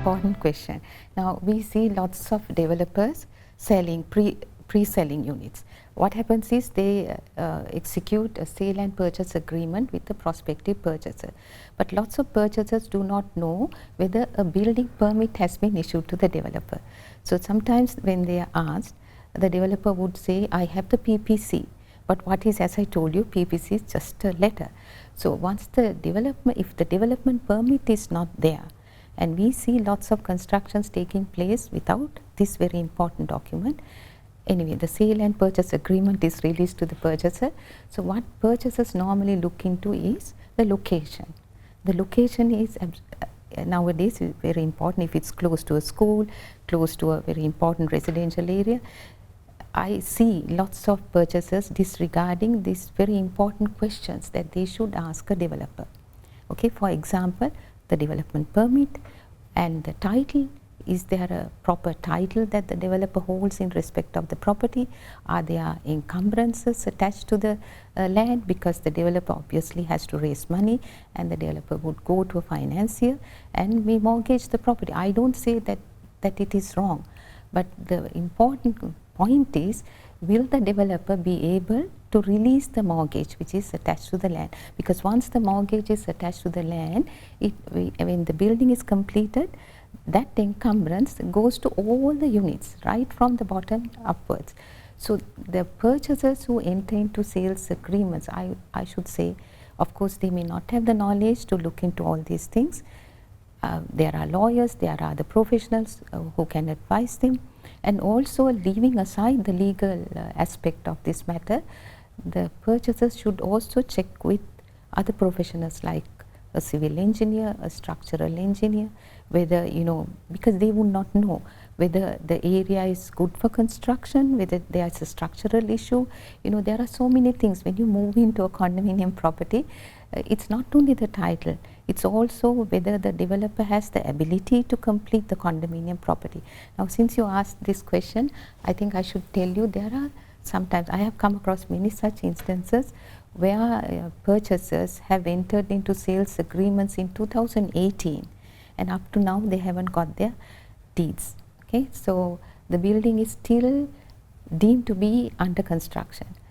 important question. Now we see lots of developers selling pre-selling units. What happens is they execute a sale and purchase agreement with the prospective purchaser. But lots of purchasers do not know whether a building permit has been issued to the developer. So sometimes when they are asked, the developer would say, I have the PPC. But what is, as I told you, PPC is just a letter. So once the development, if the development permit is not there, and we see lots of constructions taking place without this very important document. Anyway, the sale and purchase agreement is released to the purchaser. So what purchasers normally look into is the location. The location is nowadays is very important. If it's close to a school, close to a very important residential area, I see lots of purchasers disregarding these very important questions that they should ask a developer. Okay, for example, the development permit and the title. Is there a proper title that the developer holds in respect of the property? Are there encumbrances attached to the land? Because the developer obviously has to raise money, and the developer would go to a financier and we mortgage the property. I don't say that it is wrong, but the important point is, will the developer be able to release the mortgage which is attached to the land? Because once the mortgage is attached to the land, when the building is completed, that encumbrance goes to all the units, right from the bottom upwards. So the purchasers who enter into sales agreements, I should say, of course they may not have the knowledge to look into all these things. There are lawyers, there are the professionals who can advise them. And also, leaving aside the legal aspect of this matter, the purchasers should also check with other professionals like a civil engineer, a structural engineer, whether, because they would not know whether the area is good for construction, whether there is a structural issue. There are so many things. When you move into a condominium property, it's not only the title, it's also whether the developer has the ability to complete the condominium property. Now, since you asked this question, I think I should tell you there are sometimes, I have come across many such instances where purchasers have entered into sales agreements in 2018 and up to now they haven't got their deeds. Okay, so the building is still deemed to be under construction.